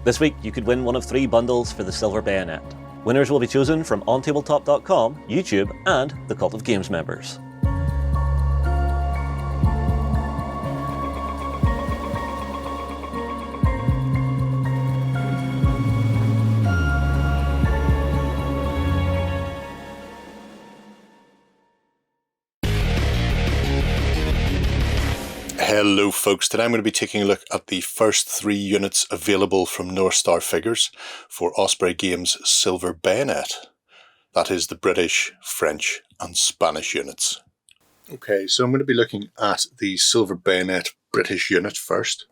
This week, you could win one of 3 bundles for the Silver Bayonet. Winners will be chosen from OnTableTop.com, YouTube, and the Cult of Games members. Hello folks, today I'm going to be taking a look at the first 3 units available from North Star Figures for Osprey Games Silver Bayonet. That is the British, French and Spanish units. Okay, so I'm going to be looking at the Silver Bayonet British unit first.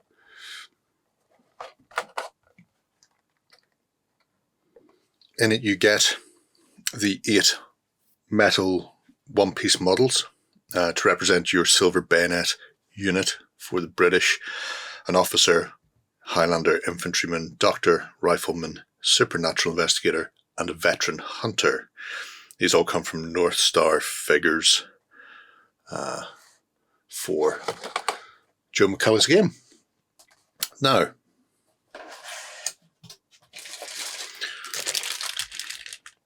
In it you get the 8 metal one-piece models to represent your Silver Bayonet unit for the British: an officer, Highlander, infantryman, doctor, rifleman, supernatural investigator and a veteran hunter. These all come from North Star Figures for Joe McCullough's game. Now,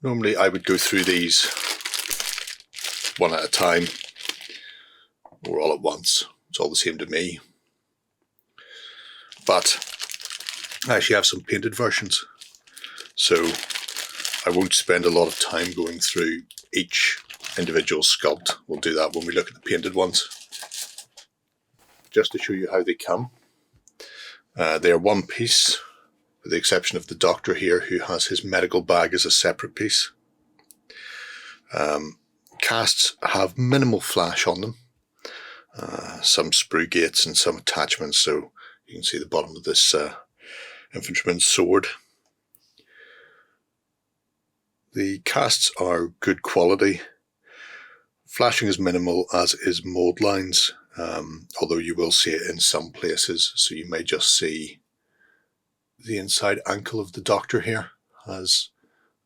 normally I would go through these one at a time or all at once. It's all the same to me. But I actually have some painted versions, so I won't spend a lot of time going through each individual sculpt. We'll do that when we look at the painted ones. Just to show you how they come. They are one piece, with the exception of the doctor here, who has his medical bag as a separate piece. Casts have minimal flash on them. Some sprue gates and some attachments, so you can see the bottom of this infantryman's sword. The casts are good quality. Flashing is minimal, as is mould lines, although you will see it in some places, so you may just see the inside ankle of the doctor here has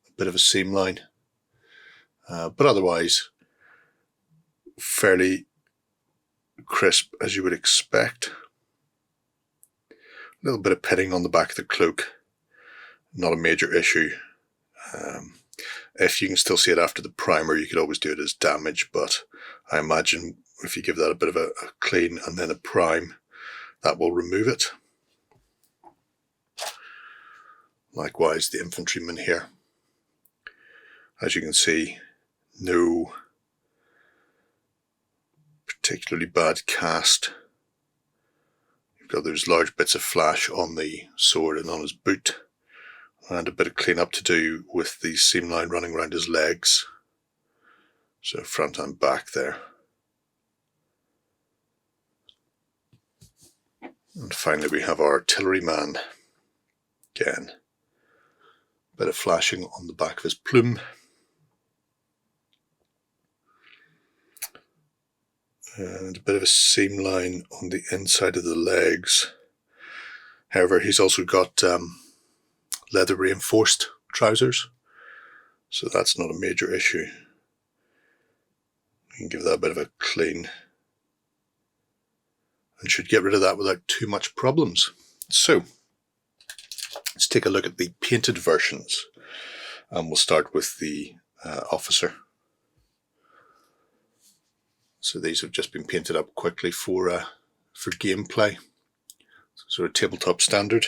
a bit of a seam line, but otherwise fairly crisp, as you would expect. A little bit of pitting on the back of the cloak, not a major issue. If you can still see it after the primer, you could always do it as damage, but I imagine if you give that a bit of a clean and then a prime, that will remove it. Likewise, the infantryman here. As you can see, no particularly bad cast. You've got those large bits of flash on the sword and on his boot, and a bit of clean up to do with the seam line running around his legs, so front and back there. And finally we have our artilleryman. Again, a bit of flashing on the back of his plume. And a bit of a seam line on the inside of the legs. However, he's also got leather reinforced trousers, so that's not a major issue. You can give that a bit of a clean and should get rid of that without too much problems. So, let's take a look at the painted versions, and we'll start with the officer. So these have just been painted up quickly for gameplay. Sort of tabletop standard.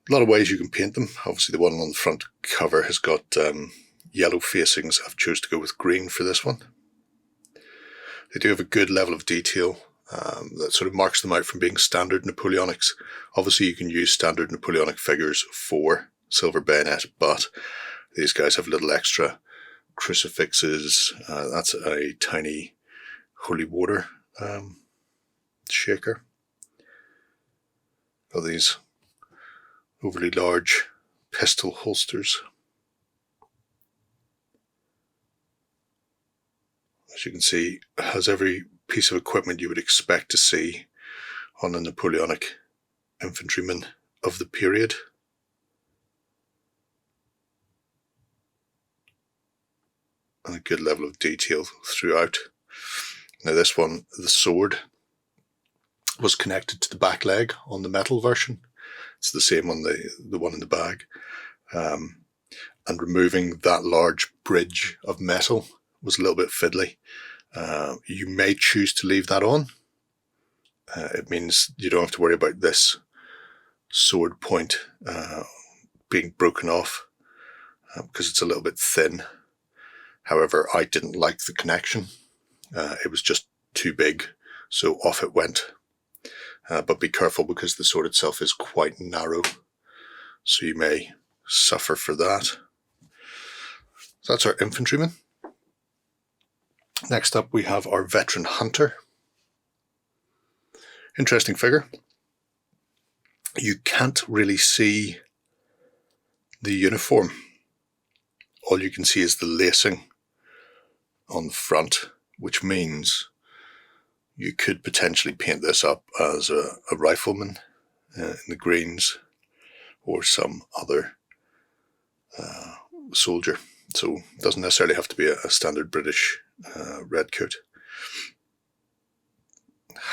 A lot of ways you can paint them. Obviously the one on the front cover has got yellow facings. I've chosen to go with green for this one. They do have a good level of detail that sort of marks them out from being standard Napoleonics. Obviously you can use standard Napoleonic figures for Silver Bayonet, but these guys have little extra crucifixes. That's a tiny holy water shaker. Got these overly large pistol holsters. As you can see, it has every piece of equipment you would expect to see on a Napoleonic infantryman of the period. And a good level of detail throughout. Now this one, the sword, was connected to the back leg on the metal version. It's the same on the one in the bag. And removing that large bridge of metal was a little bit fiddly. You may choose to leave that on. It means you don't have to worry about this sword point being broken off because it's a little bit thin. However, I didn't like the connection. It was just too big, so off it went. But be careful because the sword itself is quite narrow, so you may suffer for that. So that's our infantryman. Next up we have our veteran hunter. Interesting figure. You can't really see the uniform. All you can see is the lacing on the front, which means you could potentially paint this up as a rifleman in the greens or some other soldier. So it doesn't necessarily have to be a standard British red coat.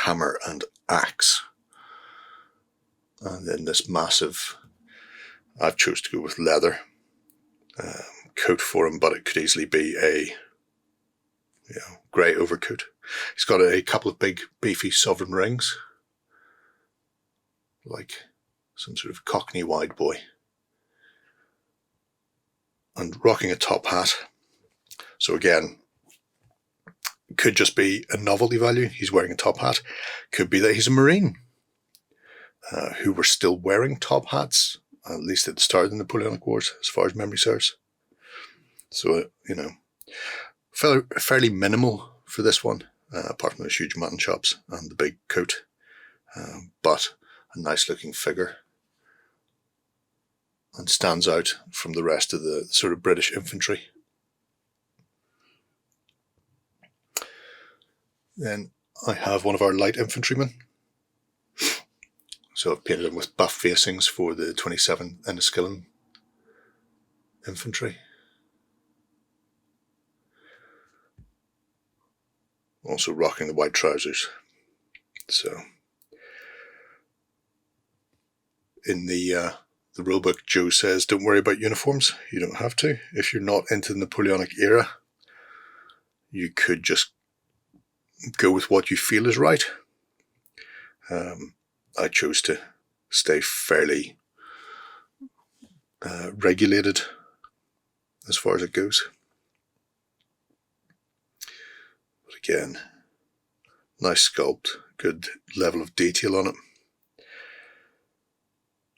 Hammer and axe. And then this massive, I've chose to go with leather coat for him, but it could easily be a grey overcoat. He's got a couple of big beefy sovereign rings, like some sort of Cockney wide boy, and rocking a top hat. So again, could just be a novelty value. He's wearing a top hat. Could be that he's a Marine who were still wearing top hats, at least at the start of the Napoleonic Wars, as far as memory serves. So, fairly minimal for this one, apart from those huge mutton chops and the big coat, but a nice looking figure, and stands out from the rest of the sort of British infantry. Then I have one of our light infantrymen. So I've painted him with buff facings for the 27 Enniskillen infantry. Also rocking the white trousers. So in the rulebook, Joe says, don't worry about uniforms. You don't have to. If you're not into the Napoleonic era, you could just go with what you feel is right. I chose to stay fairly regulated as far as it goes. But again, nice sculpt, good level of detail on it.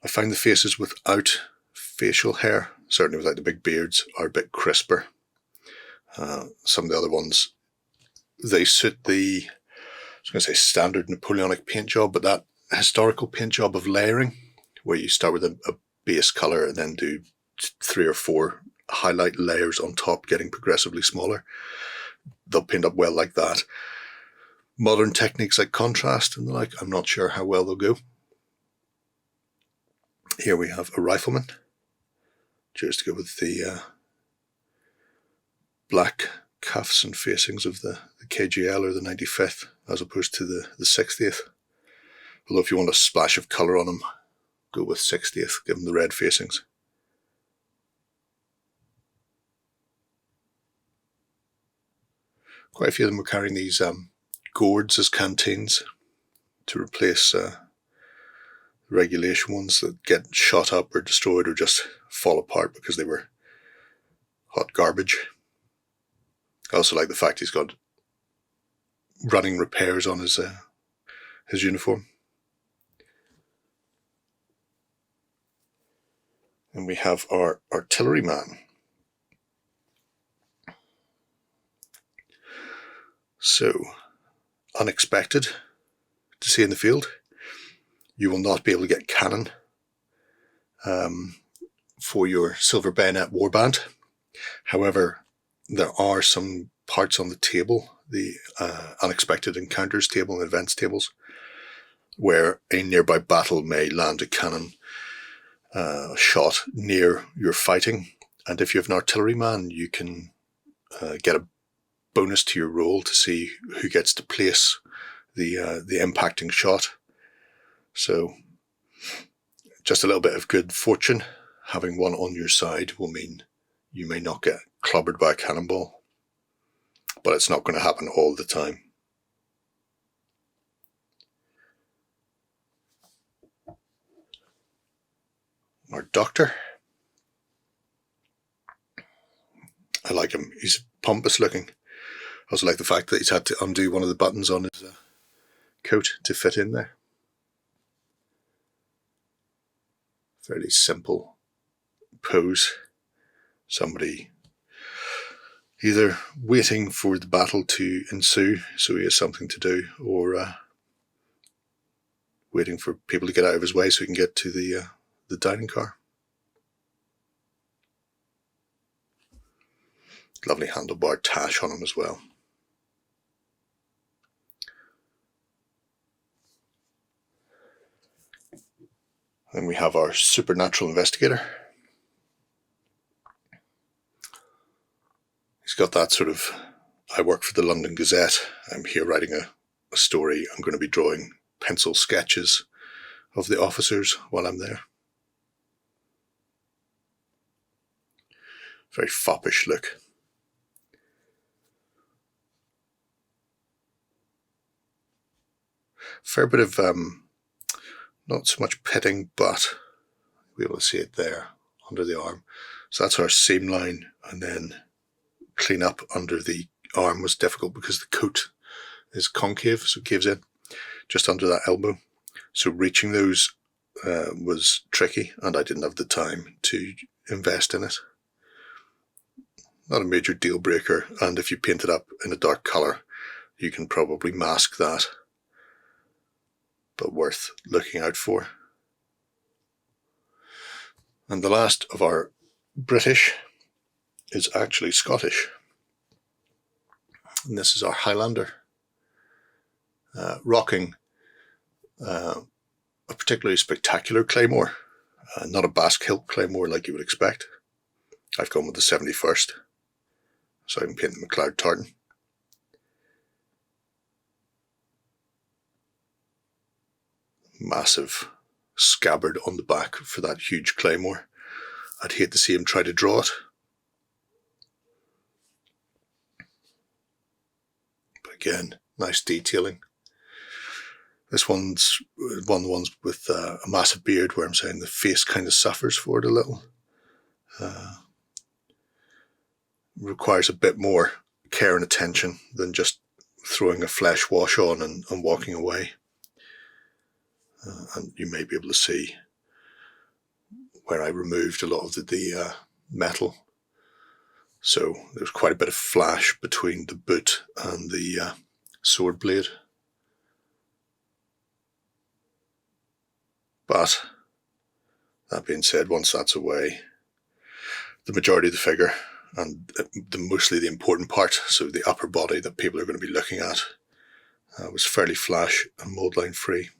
I find the faces without facial hair, certainly without the big beards, are a bit crisper. Some of the other ones, they suit the, I was going to say standard Napoleonic paint job, but that historical paint job of layering, where you start with a base colour and then do 3 or 4 highlight layers on top, getting progressively smaller. They'll paint up well like that. Modern techniques like contrast and the like, I'm not sure how well they'll go. Here we have a rifleman. Chose to go with the black cuffs and facings of the KGL or the 95th, as opposed to the 60th. Although if you want a splash of colour on them, go with 60th, give them the red facings. Quite a few of them were carrying these gourds as canteens to replace regulation ones that get shot up or destroyed or just fall apart because they were hot garbage. I also like the fact he's got running repairs on his uniform. And we have our artilleryman. So, unexpected to see in the field. You will not be able to get cannon for your Silver Bayonet warband. However, there are some parts on the table, the unexpected encounters table and events tables, where a nearby battle may land a cannon shot near your fighting. And if you have an artilleryman, you can get a bonus to your roll to see who gets to place the impacting shot. So Just a little bit of good fortune. Having one on your side will mean you may not get clobbered by a cannonball, but it's not going to happen all the time. Our doctor. I like him. He's pompous looking. I also like the fact that he's had to undo one of the buttons on his coat to fit in there. Fairly simple pose. Somebody either waiting for the battle to ensue so he has something to do, or waiting for people to get out of his way so he can get to the dining car. Lovely handlebar tash on him as well. Then we have our supernatural investigator. He's got that sort of, I work for the London Gazette, I'm here writing a story, I'm going to be drawing pencil sketches of the officers while I'm there. Very foppish look. Fair bit of, not so much pitting, but you'll be able to see it there under the arm. So that's our seam line, and then clean up under the arm was difficult because the coat is concave, so it caves in just under that elbow. So reaching those was tricky, and I didn't have the time to invest in it. Not a major deal breaker, and if you paint it up in a dark colour, you can probably mask that, but worth looking out for. And the last of our British is actually Scottish. And this is our Highlander, rocking a particularly spectacular claymore, not a basque hilt claymore like you would expect. I've gone with the 71st, so I can paint the MacLeod tartan. Massive scabbard on the back for that huge claymore. I'd hate to see him try to draw it. But again, nice detailing. This one's one of the ones with a massive beard where I'm saying the face kind of suffers for it a little. Requires a bit more care and attention than just throwing a flesh wash on and walking away. And you may be able to see where I removed a lot of the metal. So there's quite a bit of flash between the boot and the sword blade. But that being said, once that's away, the majority of the figure and mostly the important part, so the upper body that people are going to be looking at, was fairly flash and mold line free.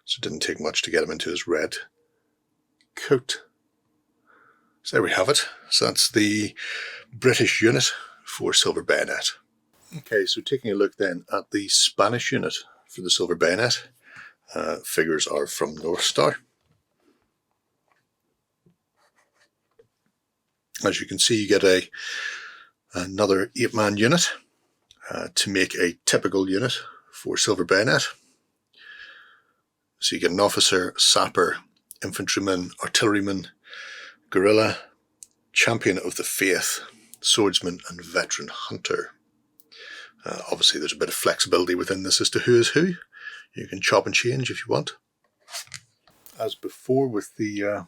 So it didn't take much to get him into his red coat. So there we have it. So that's the British unit for Silver Bayonet. Okay, so taking a look then at the Spanish unit for the Silver Bayonet. Figures are from North Star. As you can see, you get another 8-man unit to make a typical unit for Silver Bayonet. So you get an officer, sapper, infantryman, artilleryman, guerrilla, champion of the faith, swordsman, and veteran hunter. Obviously there's a bit of flexibility within this as to who is who. You can chop and change if you want. As before with the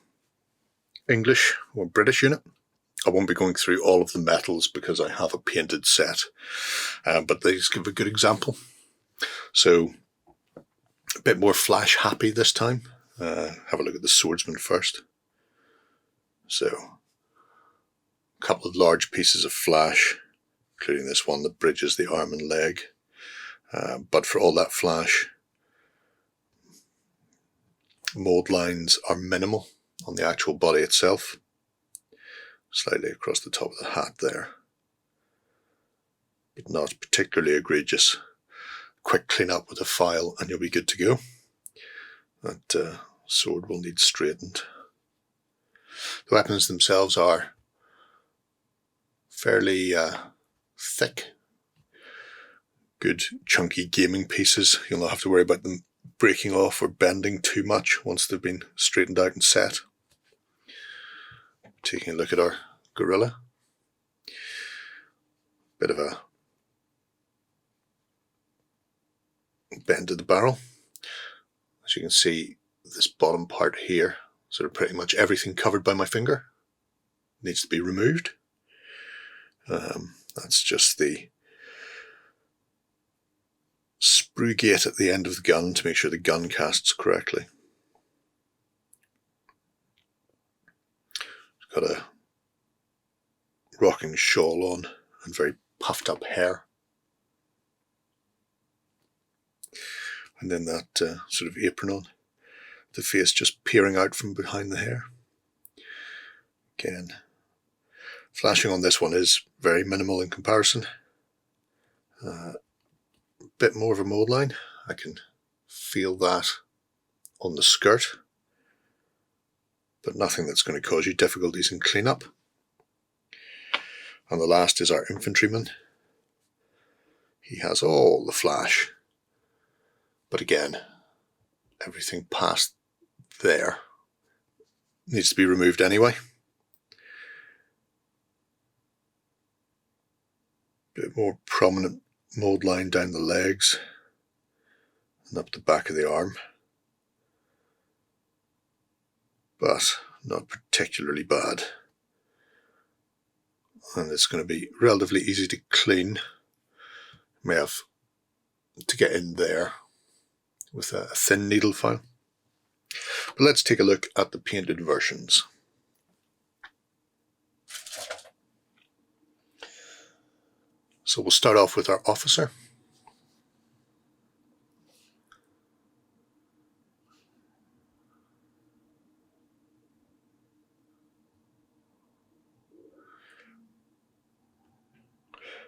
English or British unit, I won't be going through all of the metals because I have a painted set, but these give a good example. So a bit more flash happy this time. Have a look at the swordsman first. So a couple of large pieces of flash, including this one that bridges the arm and leg. But for all that flash, mold lines are minimal on the actual body itself. Slightly across the top of the hat there, but not particularly egregious. Quick clean up with a file and you'll be good to go. That sword will need straightened. The weapons themselves are fairly thick, good chunky gaming pieces. You'll not have to worry about them breaking off or bending too much once they've been straightened out and set. Taking a look at our gorilla. Bit of a bend to the barrel. As you can see, this bottom part here, sort of pretty much everything covered by my finger, needs to be removed. That's just the sprue gate at the end of the gun to make sure the gun casts correctly. It's got a rocking shawl on and very puffed up hair. And then that sort of apron on. The face just peering out from behind the hair. Again, flashing on this one is very minimal in comparison. A bit more of a mold line. I can feel that on the skirt, but nothing that's going to cause you difficulties in cleanup. And the last is our infantryman. He has all the flash, but again, everything past there needs to be removed anyway. Bit more prominent mold line down the legs and up the back of the arm, but not particularly bad. And it's going to be relatively easy to clean. May have to get in there with a thin needle file. But let's take a look at the painted versions. So we'll start off with our officer.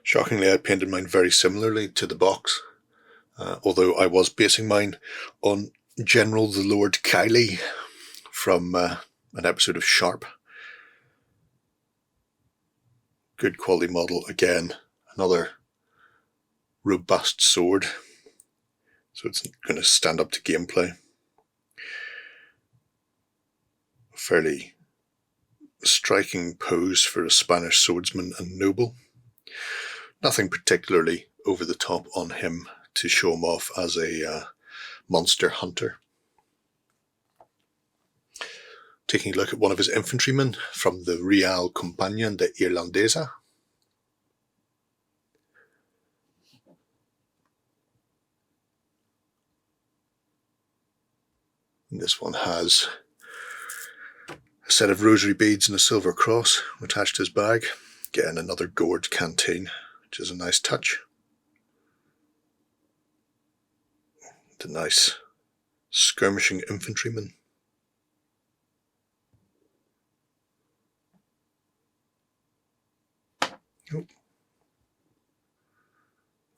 Shockingly, I painted mine very similarly to the box, although I was basing mine on General the Lord Kiley from an episode of Sharp. Good quality model again, another robust sword, so it's going to stand up to gameplay. A fairly striking pose for a Spanish swordsman and noble. Nothing particularly over the top on him to show him off as a monster hunter. Taking a look at one of his infantrymen from the Real Compagnia de Irlandesa. And this one has a set of rosary beads and a silver cross attached to his bag. Again, another gourd canteen, which is a nice touch. The nice skirmishing infantryman.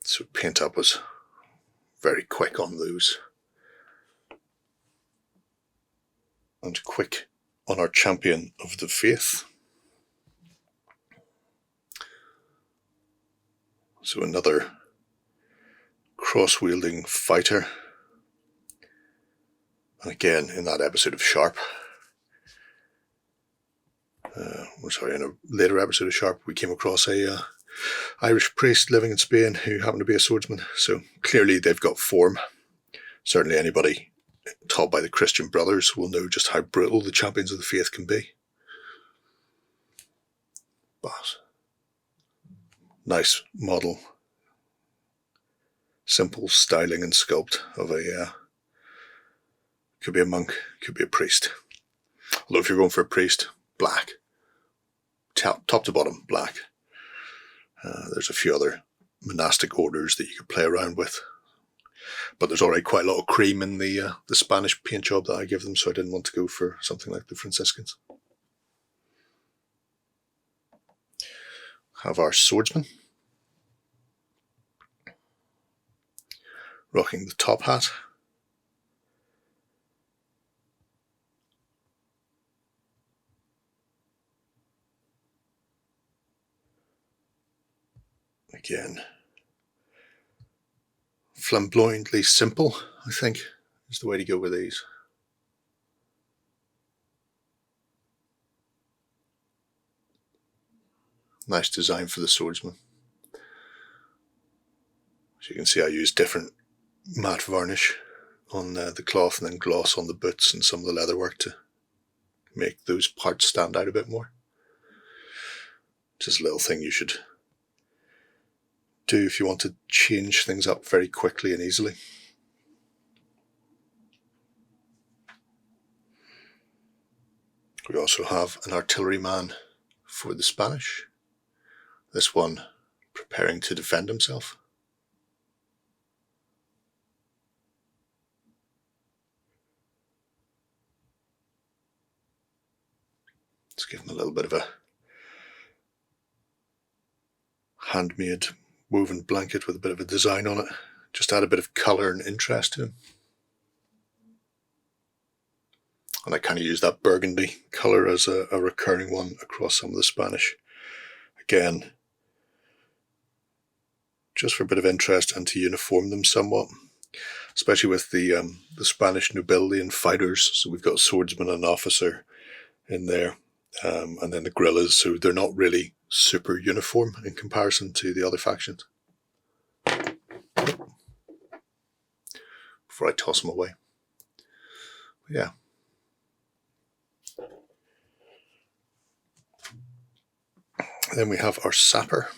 So paint up was very quick on those. And quick on our champion of the faith. So another cross-wielding fighter. And again, in that episode of Sharp, in a later episode of Sharp, we came across a Irish priest living in Spain who happened to be a swordsman. So clearly they've got form. Certainly anybody taught by the Christian Brothers will know just how brutal the champions of the faith can be. But nice model, simple styling and sculpt of a could be a monk, could be a priest. Although if you're going for a priest, black, top to bottom black. There's a few other monastic orders that you could play around with, but there's already quite a lot of cream in the Spanish paint job that I give them, so I didn't want to go for something like the Franciscans. Have our swordsman rocking the top hat. Again, flamboyantly simple, I think, is the way to go with these. Nice design for the swordsman. As you can see, I use different matte varnish on the cloth and then gloss on the boots and some of the leatherwork to make those parts stand out a bit more. Just a little thing you should do if you want to change things up very quickly and easily. We also have an artilleryman for the Spanish. This one preparing to defend himself. Let's give him a little bit of a handmade woven blanket with a bit of a design on it. Just add a bit of colour and interest to him. And I kind of use that burgundy colour as a recurring one across some of the Spanish. Again, just for a bit of interest and to uniform them somewhat, especially with the Spanish nobility and fighters. So we've got a swordsman and an officer in there, and then the guerrillas, so they're not really super uniform in comparison to the other factions. Before I toss them away. But yeah. Then we have our sapper.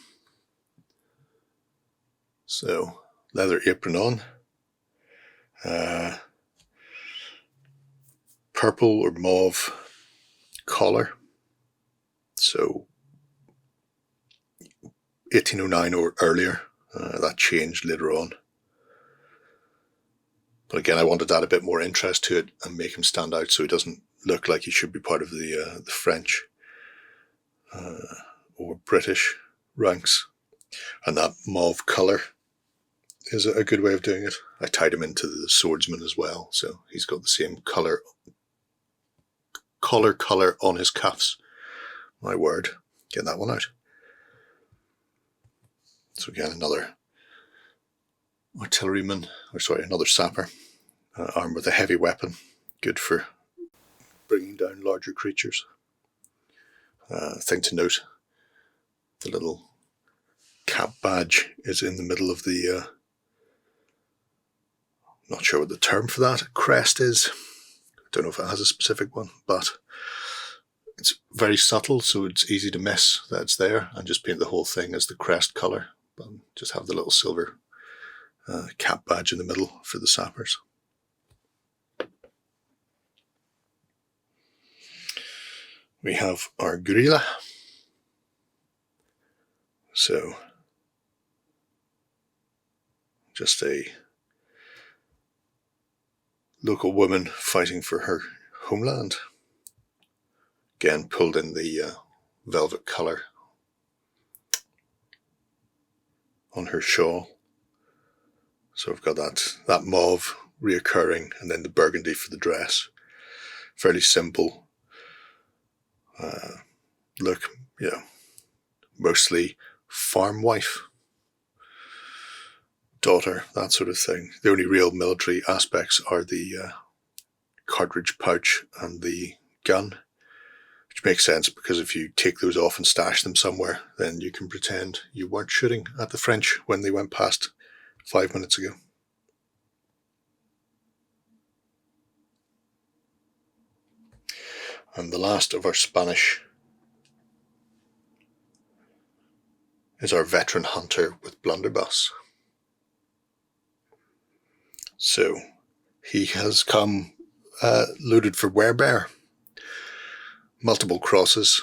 So, leather apron on. Purple or mauve collar. So, 1809 or earlier. That changed later on. But again, I wanted to add a bit more interest to it and make him stand out so he doesn't look like he should be part of the French or British ranks. And that mauve colour is a good way of doing it. I tied him into the swordsman as well, so he's got the same collar on his cuffs. My word, get that one out. So again, another another sapper, armed with a heavy weapon, good for bringing down larger creatures. Thing to note, the little cap badge is in the middle of the, not sure what the term for that crest is. I don't know if it has a specific one, but it's very subtle, so it's easy to miss that it's there, and just paint the whole thing as the crest colour, but just have the little silver cap badge in the middle for the sappers. We have our guerrilla. So, just a local woman fighting for her homeland. Again, pulled in the velvet colour on her shawl. So I've got that mauve reoccurring, and then the burgundy for the dress. Fairly simple look, mostly farm wife, daughter, that sort of thing. The only real military aspects are the cartridge pouch and the gun, which makes sense because if you take those off and stash them somewhere, then you can pretend you weren't shooting at the French when they went past 5 minutes ago. And the last of our Spanish is our veteran hunter with blunderbuss. So he has come loaded for werebear. Multiple crosses,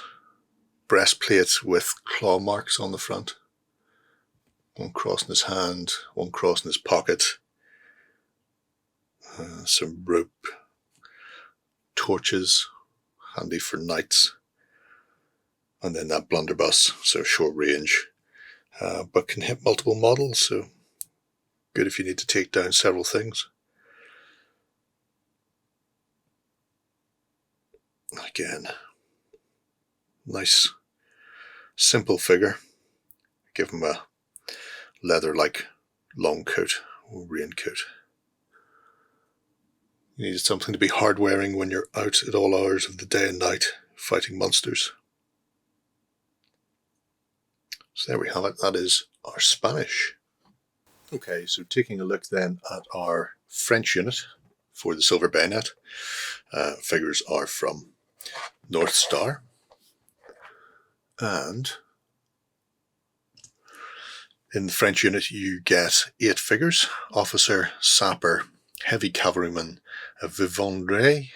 breastplate with claw marks on the front. One cross in his hand, one cross in his pocket. Some rope, torches, handy for nights. And then that blunderbuss, so short range, but can hit multiple models, so good if you need to take down several things. Again, nice, simple figure. Give him a leather-like long coat or raincoat. You needed something to be hard-wearing when you're out at all hours of the day and night fighting monsters. So there we have it. That is our Spanish. Okay, so taking a look then at our French unit for the Silver Bayonet. Figures are from North Star. And in the French unit you get 8 figures: officer, sapper, heavy cavalryman, a vivandre,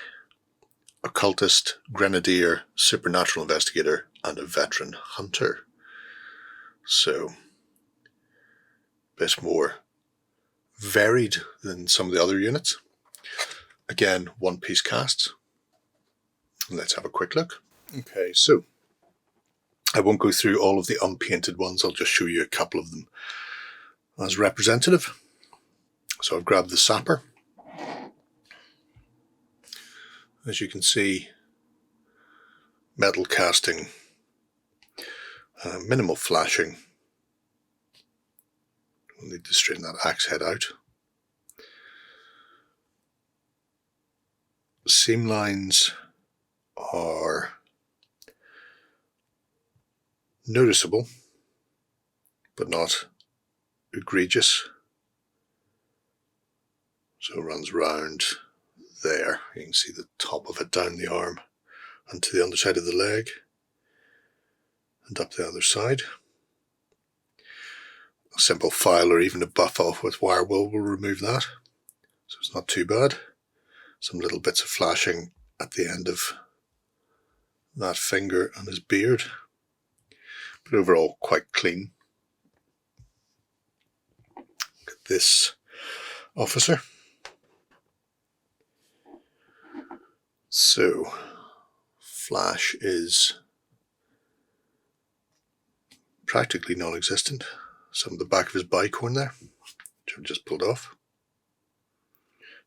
occultist, grenadier, supernatural investigator, and a veteran hunter. So, a bit more varied than some of the other units. Again, one-piece casts. Let's have a quick look. Okay, so I won't go through all of the unpainted ones. I'll just show you a couple of them as representative. So I've grabbed the sapper. As you can see, metal casting, minimal flashing. We'll need to straighten that axe head out. Seam lines are noticeable, but not egregious. So it runs round there. You can see the top of it down the arm and to the underside of the leg and up the other side. A simple file or even a buff off with wire wool will remove that, so it's not too bad. Some little bits of flashing at the end of that finger and his beard, but overall quite clean. Look at this officer. So, flash is practically non-existent. Some of the back of his bicorn there, which I've just pulled off.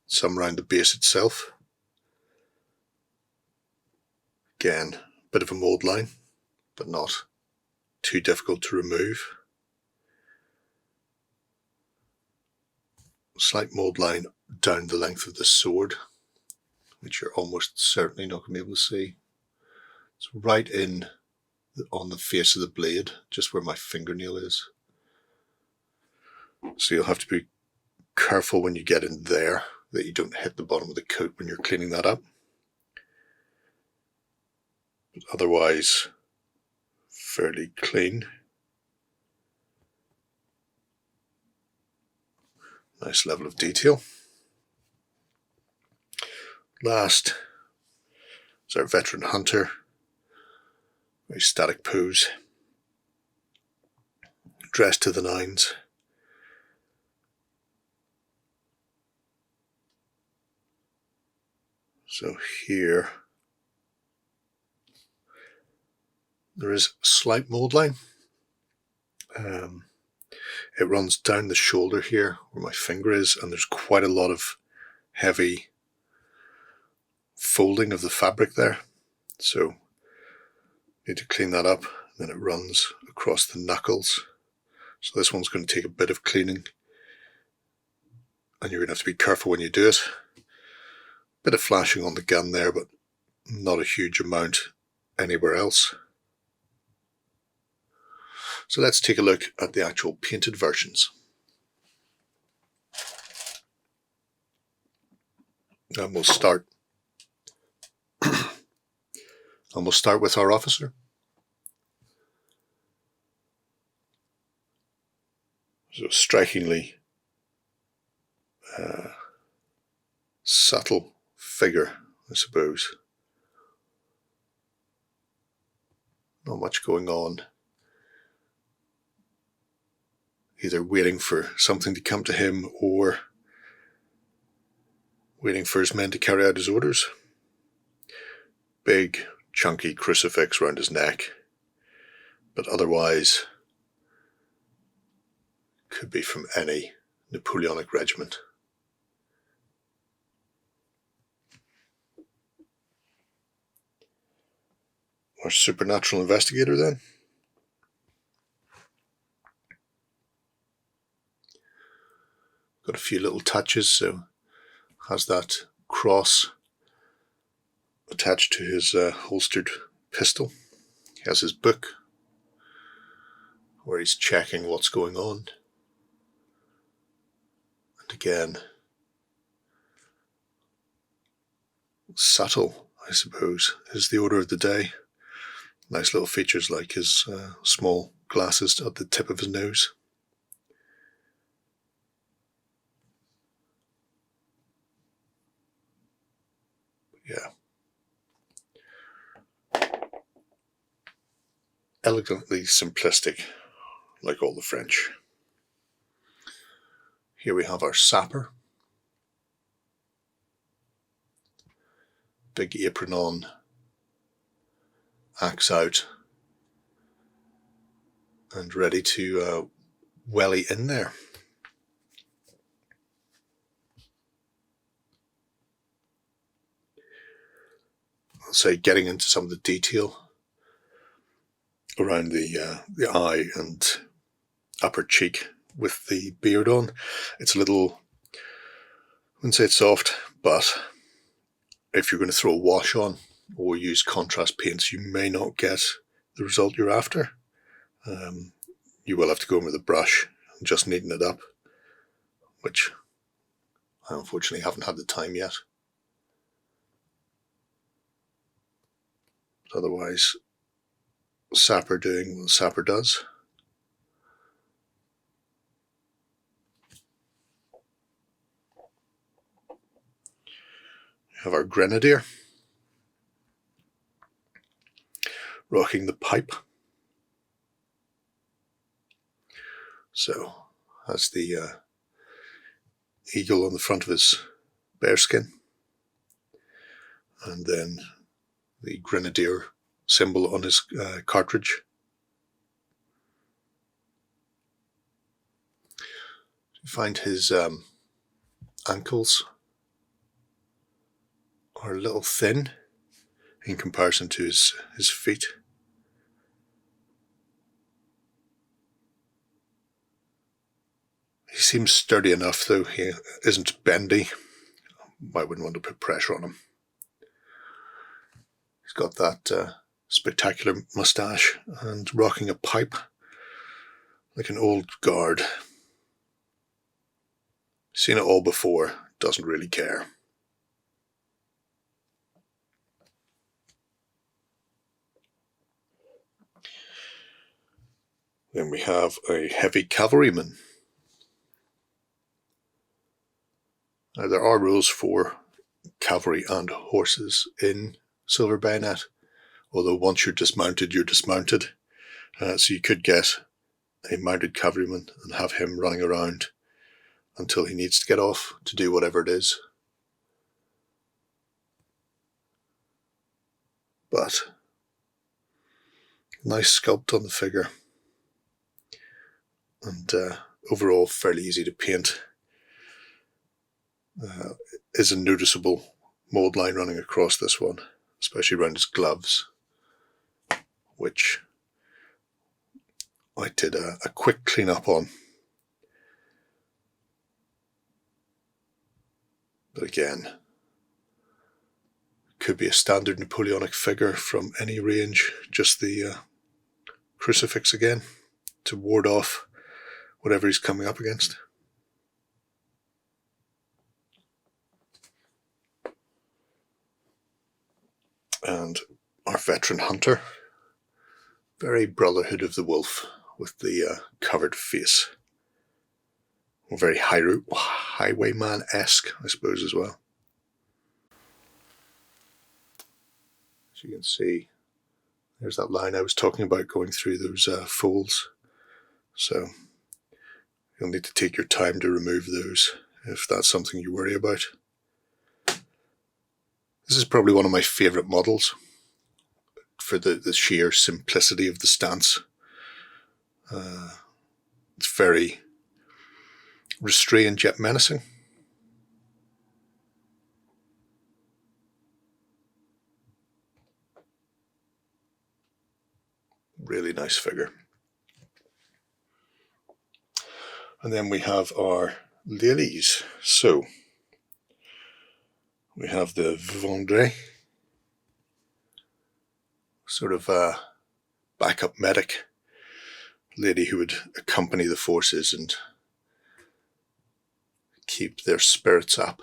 Some around the base itself. Again, a bit of a mould line, but not too difficult to remove. Slight mould line down the length of the sword, which you're almost certainly not going to be able to see. It's right in on the face of the blade, just where my fingernail is. So you'll have to be careful when you get in there that you don't hit the bottom of the coat when you're cleaning that up. But otherwise, fairly clean. Nice level of detail. Last is our veteran hunter. Very static pose. Dressed to the nines. So here there is a slight mould line. It runs down the shoulder here where my finger is, and there's quite a lot of heavy folding of the fabric there. So need to clean that up. Then it runs across the knuckles. So this one's going to take a bit of cleaning, and you're going to have to be careful when you do it. Bit of flashing on the gun there, but not a huge amount anywhere else. So let's take a look at the actual painted versions. And we'll start with our officer. So strikingly subtle figure, I suppose. Not much going on. Either waiting for something to come to him or waiting for his men to carry out his orders. Big, chunky crucifix around his neck, but otherwise could be from any Napoleonic regiment. Our supernatural investigator then. got a few little touches, so has that cross attached to his holstered pistol. He has his book where he's checking what's going on. And again, subtle, I suppose, is the order of the day. Nice little features like his small glasses at the tip of his nose. Yeah. Elegantly simplistic, like all the French. Here we have our sapper. Big apron on, axe out, and ready to welly in there. I'll say getting into some of the detail around the eye and upper cheek with the beard on. It's a little, I wouldn't say it's soft, but if you're going to throw a wash on or use contrast paints, you may not get the result you're after. You will have to go in with a brush and just neaten it up, which I unfortunately haven't had the time yet. But otherwise, sapper doing what sapper does. We have our grenadier rocking the pipe. So has the eagle on the front of his bearskin, and then the grenadier symbol on his cartridge. You find his ankles are a little thin in comparison to his feet. He seems sturdy enough, though he isn't bendy. I wouldn't want to put pressure on him. He's got that spectacular moustache and rocking a pipe like an old guard. Seen it all before, doesn't really care. Then we have a heavy cavalryman. Now, there are rules for cavalry and horses in Silver Bayonet, although once you're dismounted, you're dismounted. So you could get a mounted cavalryman and have him running around until he needs to get off to do whatever it is. But nice sculpt on the figure, and overall fairly easy to paint. Is a noticeable mould line running across this one, especially around his gloves, which I did a quick clean up on. But again, could be a standard Napoleonic figure from any range, just the crucifix again to ward off whatever he's coming up against. And our veteran hunter, very Brotherhood of the Wolf with the covered face. Very highwayman-esque, I suppose, as well. As you can see, there's that line I was talking about going through those folds. So you'll need to take your time to remove those if that's something you worry about. This is probably one of my favourite models for the sheer simplicity of the stance. It's very restrained yet menacing. Really nice figure. And then we have our lilies. So we have the Vendée, sort of a backup medic, lady who would accompany the forces and keep their spirits up.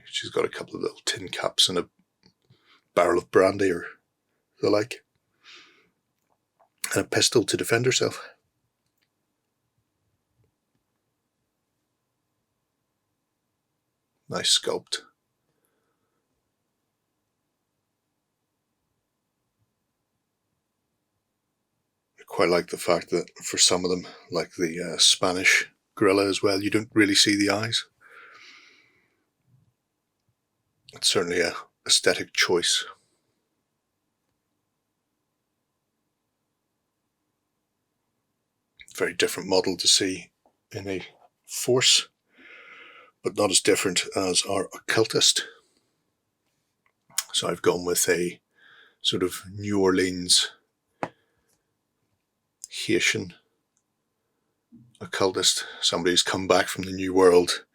She's got a couple of little tin caps and a barrel of brandy or the like, and a pistol to defend herself. Nice sculpt. I quite like the fact that for some of them, like the Spanish gorilla as well, you don't really see the eyes. It's certainly a aesthetic choice. Very different model to see in a force, but not as different as our occultist. So I've gone with a sort of New Orleans Haitian occultist, somebody who's come back from the New World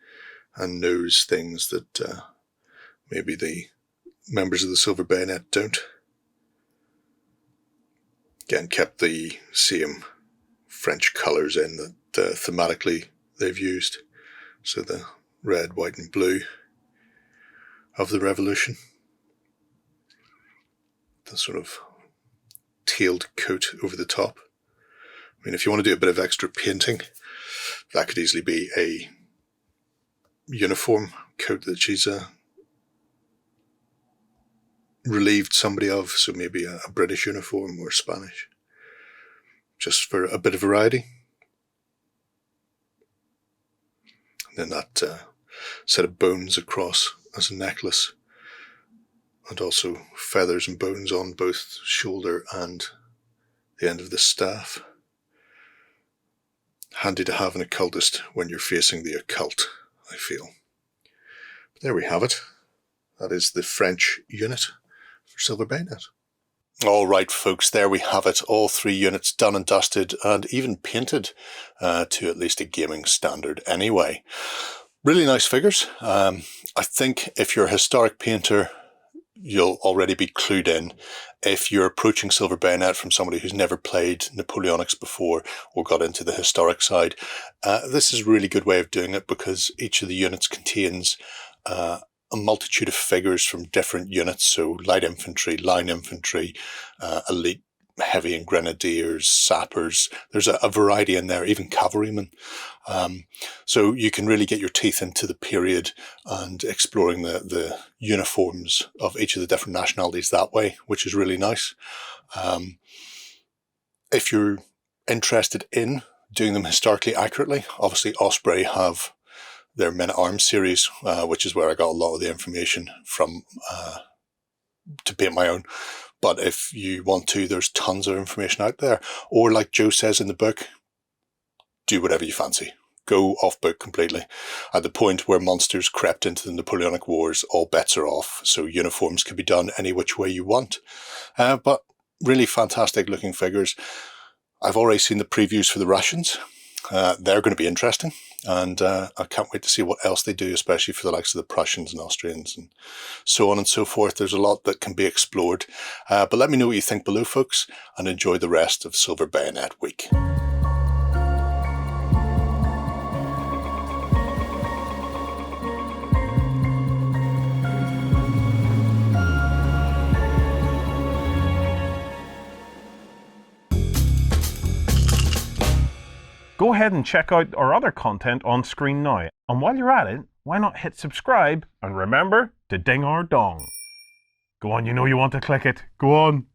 and knows things that maybe the members of the Silver Bayonet don't. Again, kept the same French colours in that thematically they've used. So the red, white and blue of the Revolution. The sort of tailed coat over the top. I mean, if you want to do a bit of extra painting, that could easily be a uniform coat that she's relieved somebody of, so maybe a British uniform or Spanish, just for a bit of variety. And then that set of bones across as a necklace, and also feathers and bones on both shoulder and the end of the staff. Handy to have an occultist when you're facing the occult, I feel. But there we have it. That is the French unit for Silver Bayonet. All right, folks, there we have it. All 3 units done and dusted and even painted to at least a gaming standard anyway. Really nice figures. I think if you're a historic painter, you'll already be clued in. If you're approaching Silver Bayonet from somebody who's never played Napoleonics before or got into the historic side, this is a really good way of doing it, because each of the units contains a multitude of figures from different units. So light infantry, line infantry, elite heavy and grenadiers, sappers. There's a variety in there, even cavalrymen. So you can really get your teeth into the period and exploring the uniforms of each of the different nationalities that way, which is really nice. If you're interested in doing them historically accurately, obviously Osprey have their Men-at-Arms series, which is where I got a lot of the information from to paint my own. But if you want to, there's tons of information out there. Or like Joe says in the book, do whatever you fancy. Go off book completely. At the point where monsters crept into the Napoleonic Wars, all bets are off. So uniforms can be done any which way you want. But really fantastic looking figures. I've already seen the previews for the Russians. They're going to be interesting. And I can't wait to see what else they do, especially for the likes of the Prussians and Austrians and so on and so forth. There's a lot that can be explored. But let me know what you think below, folks, and enjoy the rest of Silver Bayonet Week. Go ahead and check out our other content on screen now. And while you're at it, why not hit subscribe and remember to ding our dong. Go on, you know you want to click it. Go on.